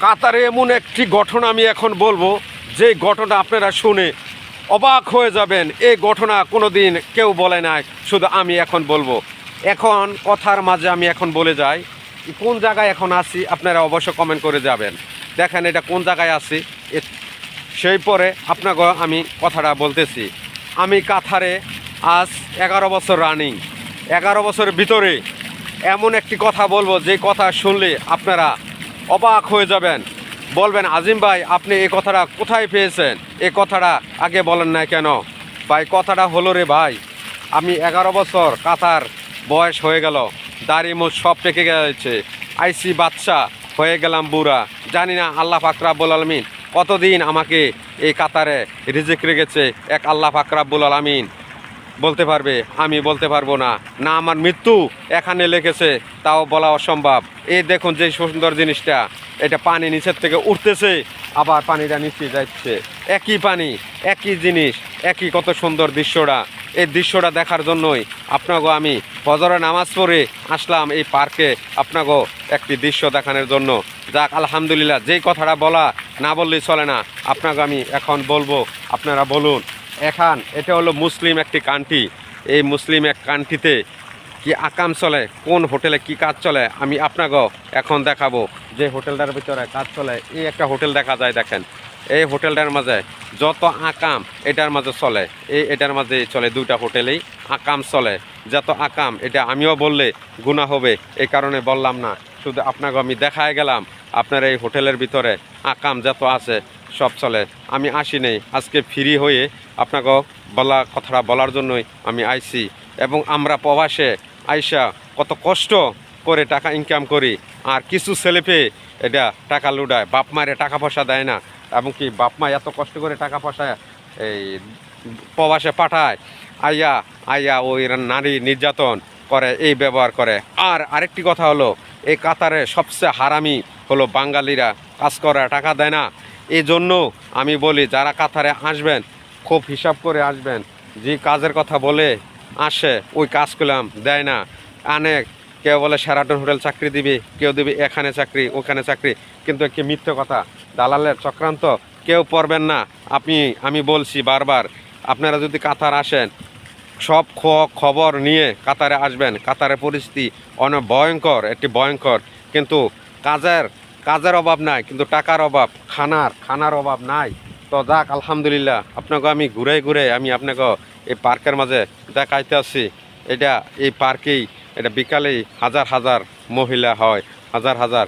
কাতারে এমন একটি ঘটনা আমি এখন বলবো, যে ঘটনা আপনারা শুনে অবাক হয়ে যাবেন। এই ঘটনা কোনো দিন কেউ বলে না, শুধু আমি এখন বলবো। এখন কথার মাঝে আমি এখন বলে যাই কোন জায়গায় এখন আছি, আপনারা অবশ্য কমেন্ট করে যাবেন। দেখেন এটা কোন জায়গায় আছি, সেই পরে আপনাকে আমি কথাটা বলতেছি। আমি কাতারে আজ 11 বছর রানিং। 11 বছরের ভিতরে এমন একটি কথা বলবো, যে কথা শুনলে আপনারা অবাক হয়ে যাবেন, বলবেন আজিম ভাই আপনি এই কথাটা কোথায় পেয়েছেন, এই কথাটা আগে বলেন না কেন। ভাই কথাটা হলো রে ভাই, আমি 11 বছর কাতার বয়স হয়ে গেল, দাড়ি মুখ সব পেকে গেছে, আইসি বাচ্চা হয়ে গেলাম বুড়া। জানি না আল্লাহ পাক রব্বুল আলামিন কতদিন আমাকে এই কাতারে রিজিক রেখেছে, এক আল্লাহ পাক রব্বুল আলামিন বলতে পারবে, আমি বলতে পারবো না। না আমার মৃত্যু এখানে লেগেছে তাও বলা অসম্ভব। এই দেখুন যে সুন্দর জিনিসটা, এটা পানি নিচের থেকে উঠতেছে, আবার পানিটা নিচে যাচ্ছে, একই পানি একই জিনিস, একই কত সুন্দর দৃশ্যটা। এই দৃশ্যটা দেখার জন্যই আপনাকেও আমি ফজরের নামাজ পড়ে আসলাম এই পার্কে, আপনাকেও একটি দৃশ্য দেখানোর জন্য। যাক আলহামদুলিল্লাহ, যেই কথাটা বলা না বললেই চলে না, আপনাকে আমি এখন বলবো, আপনারা বলুন। এখন এটা হলো মুসলিম একটি কান্ট্রি। এই মুসলিম এক কান্ট্রিতে কি আকাম চলে, কোন হোটেলে কি কাজ চলে, আমি আপনাকেও এখন দেখাবো। যে হোটেলটার ভিতরে কাজ চলে, এই একটা হোটেল দেখা যায়, দেখেন এই হোটেলটার মাঝে যত আকাম এটার মাঝে চলে, এটার মাঝে চলে, দুইটা হোটেলেই আকাম চলে। যত আকাম এটা আমিও বললে গুনাহ হবে, এই কারণে বললাম না, শুধু আপনাকে আমি দেখায় গেলাম। আপনার এই হোটেলের ভিতরে আকাম যত আছে সব চলে। আমি আসি নেই, আজকে ফ্রি হয়ে আপনাকে বলা কথাটা বলার জন্যই আমি আইছি। এবং আমরা প্রবাসে আইসা কত কষ্ট করে টাকা ইনকাম করি, আর কিছু ছেলে পেয়ে এটা টাকা লুডায়, বাপ মায়ের টাকা পয়সা দেয় না, এবং কি বাপ মা এত কষ্ট করে টাকা পয়সা এই প্রবাসে পাঠায়, আইয়া আইয়া ওই নারী নির্যাতন করে, এই ব্যবহার করে। আর আরেকটি কথা হলো, এই কাতারে সবচেয়ে হারামি হলো বাঙালিরা, কাজ করে টাকা দেয় না। এই জন্য আমি বলি যারা কাতারে আসবেন খুব হিসাব করে আসবেন, যে কাজের কথা বলে আসে ওই কাজ করলাম দেয় না। অনেক কেউ বলে শেরাটন হোটেল চাকরি দিবে, কেউ দিবে এখানে চাকরি ওখানে চাকরি, কিন্তু একটি মিথ্যে কথা, দালালের চক্রান্ত, কেউ পড়বেন না। আমি বলছি বারবার, আপনারা যদি কাতার আসেন সব খবর নিয়ে কাতারে আসবেন। কাতারের পরিস্থিতি অনেক ভয়ঙ্কর, একটি ভয়ঙ্কর, কিন্তু কাজের অভাব নাই, কিন্তু টাকার অভাব, খানার অভাব নাই। তো যাক আলহামদুলিল্লাহ, আপনাকে আমি ঘুরে ঘুরে আমি আপনাকে এই পার্কের মাঝে দেখাইতে আসছি। এটা এই পার্কেই এটা বিকালেই হাজার হাজার মহিলা হয়, হাজার হাজার